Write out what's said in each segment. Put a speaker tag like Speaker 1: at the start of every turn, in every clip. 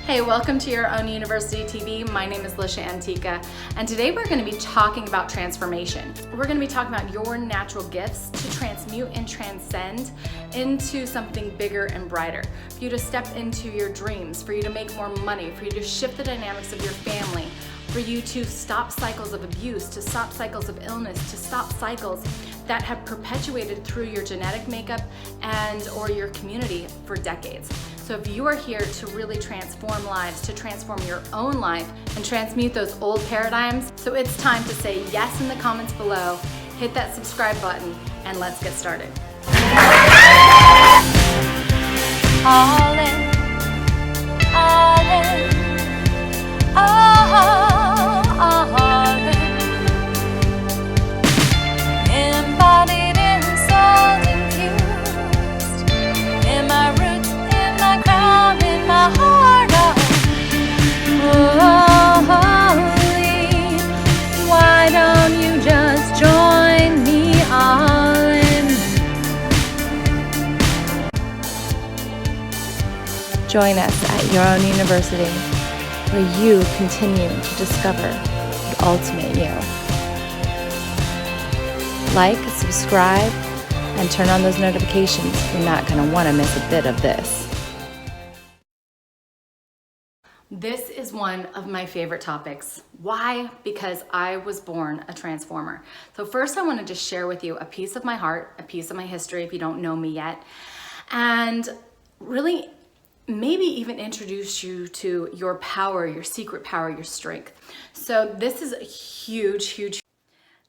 Speaker 1: Hey, welcome to Your Own University TV. My name is Lisha Antica, and today we're going to be talking about transformation. We're going to be talking about your natural gifts to transmute and transcend into something bigger and brighter, for you to step into your dreams, for you to make more money, for you to shift the dynamics of your family, for you to stop cycles of abuse, to stop cycles of illness, to stop cycles that have perpetuated through your genetic makeup and or your community for decades. So if you are here to really transform lives, to transform your own life and transmute those old paradigms, so it's time to say yes in the comments below, hit that subscribe button, and let's get started. All in, all in, all in. Embodied in soul infused, in my roots, in my crown, in my heart, holy. Why don't you just join me all in? Join us at Your Own University, where you continue to discover the ultimate you. Like, subscribe, and turn on those notifications. You're not going to want to miss a bit of this. This is one of my favorite topics. Why? Because I was born a transformer. So first I want to just share with you a piece of my heart, a piece of my history if you don't know me yet, and really maybe even introduce you to your power, your secret power, your strength. So this is a huge.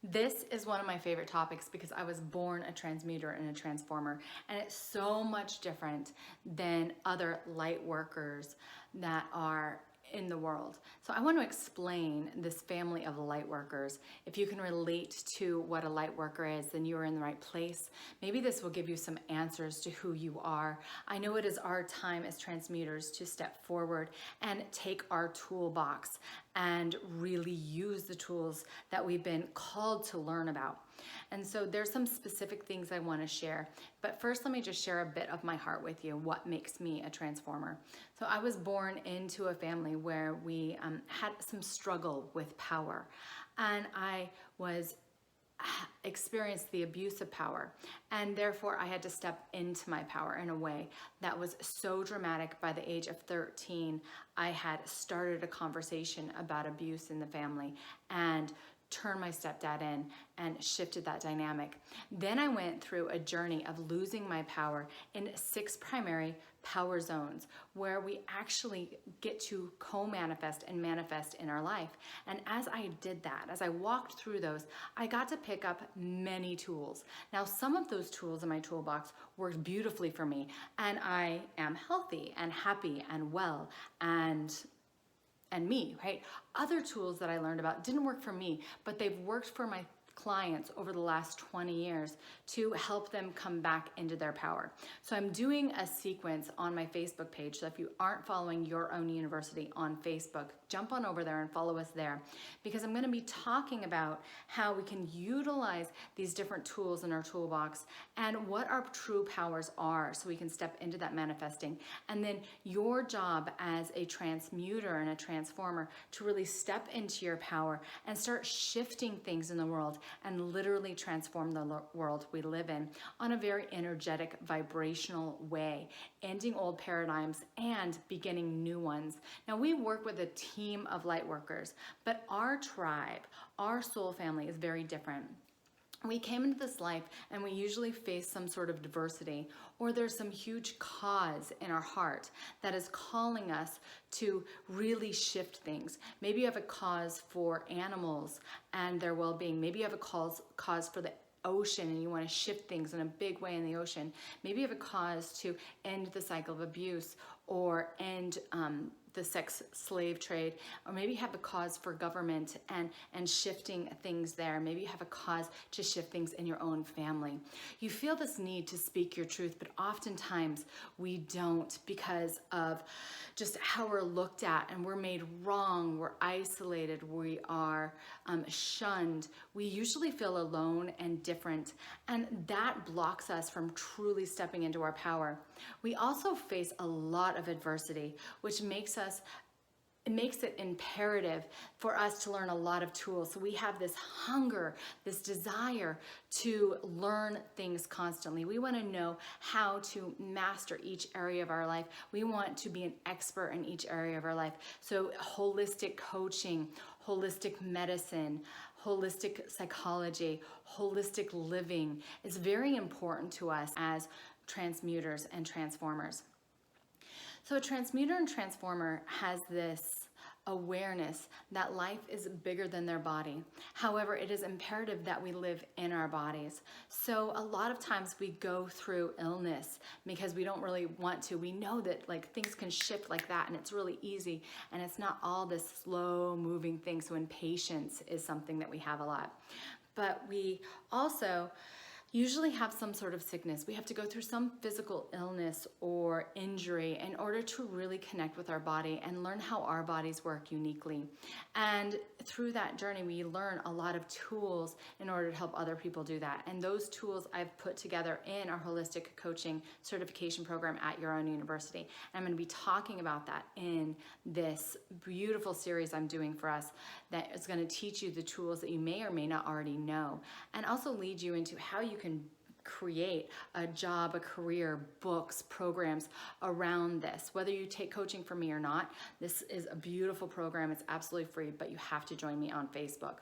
Speaker 1: This is one of my favorite topics because I was born a transmuter and a transformer, and it's so much different than other light workers that are in the world. So I want to explain this family of light workers. If you can relate to what a light worker is, then you are in the right place. Maybe this will give you some answers to who you are. I know it is our time as transmuters to step forward and take our toolbox and really use the tools that we've been called to learn about. And so there's some specific things I want to share. But first, let me just share a bit of my heart with you, what makes me a transformer. So I was born into a family where we had some struggle with power. And I experienced the abuse of power, and therefore I had to step into my power in a way that was so dramatic. By the age of 13, I had started a conversation about abuse in the family and turned my stepdad in and shifted that dynamic. Then I went through a journey of losing my power in 6 primary power zones where we actually get to co-manifest and manifest in our life. And as I did that, as I walked through those, I got to pick up many tools. Now, some of those tools in my toolbox worked beautifully for me, and I am healthy and happy and well and me, right? Other tools that I learned about didn't work for me, but they've worked for my clients over the last 20 years to help them come back into their power. So I'm doing a sequence on my Facebook page. So if you aren't following Your Own University on Facebook, jump on over there and follow us there, because I'm going to be talking about how we can utilize these different tools in our toolbox and what our true powers are so we can step into that manifesting. And then your job as a transmuter and a transformer to really step into your power and start shifting things in the world and literally transform the world we live in on a very energetic, vibrational way, ending old paradigms and beginning new ones. Now, we work with a team of light workers, but our tribe, our soul family is very different. We came into this life and we usually face some sort of diversity, or there's some huge cause in our heart that is calling us to really shift things. Maybe you have a cause for animals and their well-being. Maybe you have a cause for the ocean and you want to shift things in a big way in the ocean. Maybe you have a cause to end the cycle of abuse or end the sex slave trade, or maybe you have a cause for government and shifting things there. Maybe you have a cause to shift things in your own family. You feel this need to speak your truth, but oftentimes we don't because of just how we're looked at, and we're made wrong, we're isolated, we are shunned. We usually feel alone and different, and that blocks us from truly stepping into our power. We also face a lot of adversity, which makes us makes it imperative for us to learn a lot of tools. So we have this hunger, this desire to learn things constantly. We want to know how to master each area of our life. We want to be an expert in each area of our life. So holistic coaching, holistic medicine, holistic psychology, holistic living is very important to us as transmuters and transformers. So a transmuter and transformer has this awareness that life is bigger than their body. However, it is imperative that we live in our bodies. So a lot of times we go through illness because we don't really want to. We know that like things can shift like that and it's really easy, and it's not all this slow moving thing. So impatience is something that we have a lot. But we also usually have some sort of sickness. We have to go through some physical illness or injury in order to really connect with our body and learn how our bodies work uniquely. And through that journey, we learn a lot of tools in order to help other people do that. And those tools I've put together in our holistic coaching certification program at Your Own University. And I'm going to be talking about that in this beautiful series I'm doing for us that is going to teach you the tools that you may or may not already know, and also lead you into how you can create a job, a career, books, programs around this. Whether you take coaching from me or not, this is a beautiful program. It's absolutely free, but you have to join me on Facebook.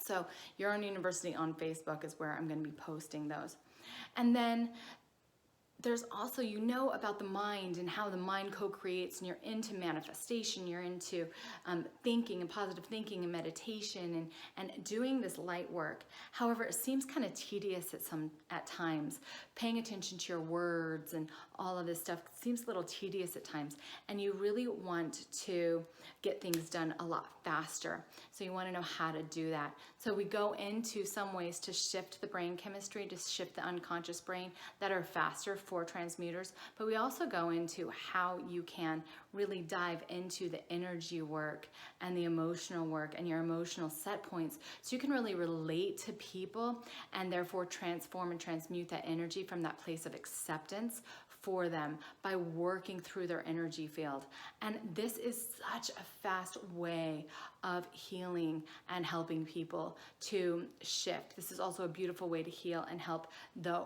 Speaker 1: So Your Own University on Facebook is where I'm going to be posting those. And then there's also, you know about the mind and how the mind co-creates, and you're into manifestation, you're into thinking and positive thinking and meditation and doing this light work. However, it seems kind of tedious at times. Paying attention to your words and all of this stuff seems a little tedious at times, and you really want to get things done a lot faster. So you want to know how to do that. So we go into some ways to shift the brain chemistry, to shift the unconscious brain that are faster for transmuters, but we also go into how you can really dive into the energy work and the emotional work and your emotional set points, so you can really relate to people and therefore transform and transmute that energy from that place of acceptance for them by working through their energy field. And this is such a fast way of healing and helping people to shift. This is also a beautiful way to heal and help the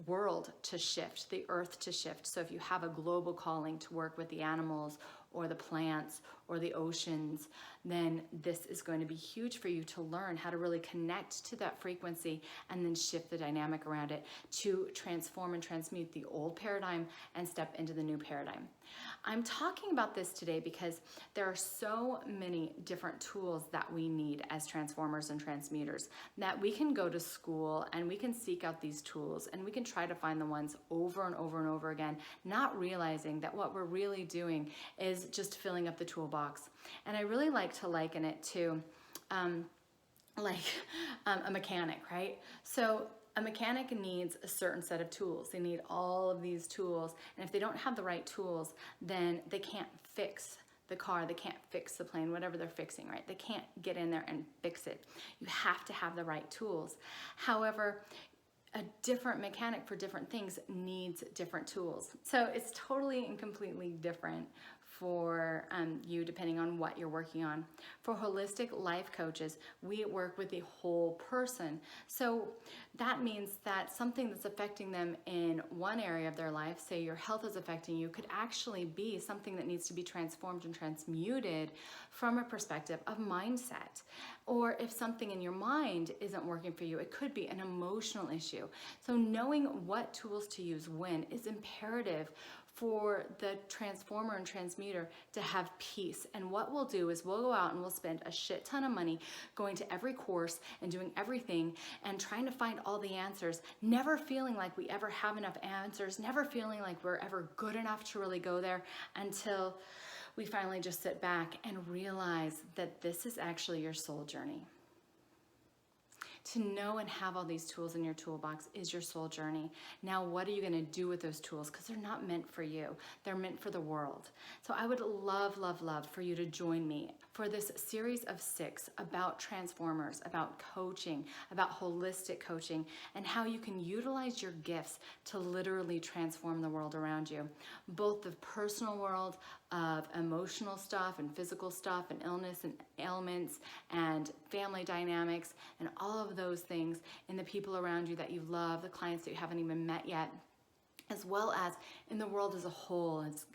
Speaker 1: world to shift, the earth to shift. So if you have a global calling to work with the animals or the plants or the oceans, then this is going to be huge for you to learn how to really connect to that frequency and then shift the dynamic around it to transform and transmute the old paradigm and step into the new paradigm. I'm talking about this today because there are so many different tools that we need as transformers and transmuters that we can go to school and we can seek out these tools and we can try to find the ones over and over and over again, not realizing that what we're really doing is just filling up the toolbox. And I really like to liken it to a mechanic, right? So a mechanic needs a certain set of tools. They need all of these tools. And if they don't have the right tools, then they can't fix the car, they can't fix the plane, whatever they're fixing, right? They can't get in there and fix it. You have to have the right tools. However, a different mechanic for different things needs different tools. So it's totally and completely different for you depending on what you're working on. For holistic life coaches, we work with the whole person. So that means that something that's affecting them in one area of their life, say your health is affecting you, could actually be something that needs to be transformed and transmuted from a perspective of mindset. Or if something in your mind isn't working for you, it could be an emotional issue. So knowing what tools to use when is imperative for the transformer and transmuter to have peace. And what we'll do is we'll go out and we'll spend a shit ton of money going to every course and doing everything and trying to find all the answers, never feeling like we ever have enough answers, never feeling like we're ever good enough to really go there, until we finally just sit back and realize that this is actually your soul journey. To know and have all these tools in your toolbox is your soul journey. Now, what are you going to do with those tools? Because they're not meant for you. They're meant for the world. So I would love, love, love for you to join me for this series of 6 about transformers, about coaching, about holistic coaching, and how you can utilize your gifts to literally transform the world around you. Both the personal world, of emotional stuff and physical stuff and illness and ailments and family dynamics and all of those things in the people around you that you love, the clients that you haven't even met yet, as well as in the world as a whole, as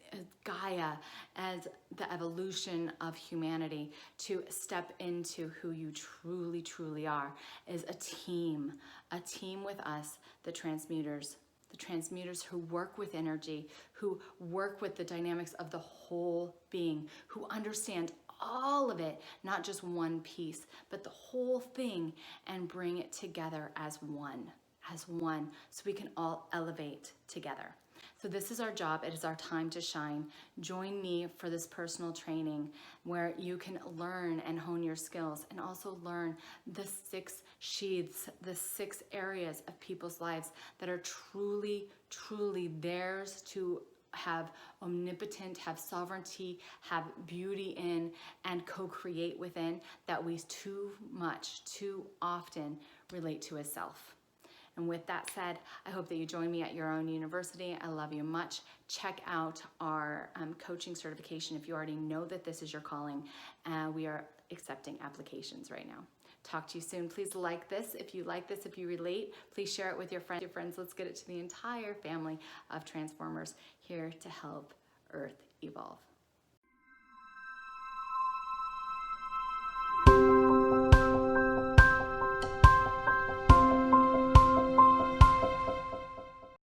Speaker 1: Gaia, as the evolution of humanity, to step into who you truly, truly are, is a team with us, the transmuters who work with energy, who work with the dynamics of the whole being, who understand all of it, not just one piece, but the whole thing, and bring it together as one, so we can all elevate together. So this is our job. It is our time to shine. Join me for this personal training where you can learn and hone your skills, and also learn the 6 sheaths, the 6 areas of people's lives that are truly, truly theirs to have omnipotent, have sovereignty, have beauty in, and co-create within, that we too often relate to as self. And with that said, I hope that you join me at your own university. I love you much. Check out our coaching certification if you already know that this is your calling. We are accepting applications right now. Talk to you soon. Please like this. If you like this, if you relate, please share it with your friends. Let's get it to the entire family of Transformers here to help Earth evolve.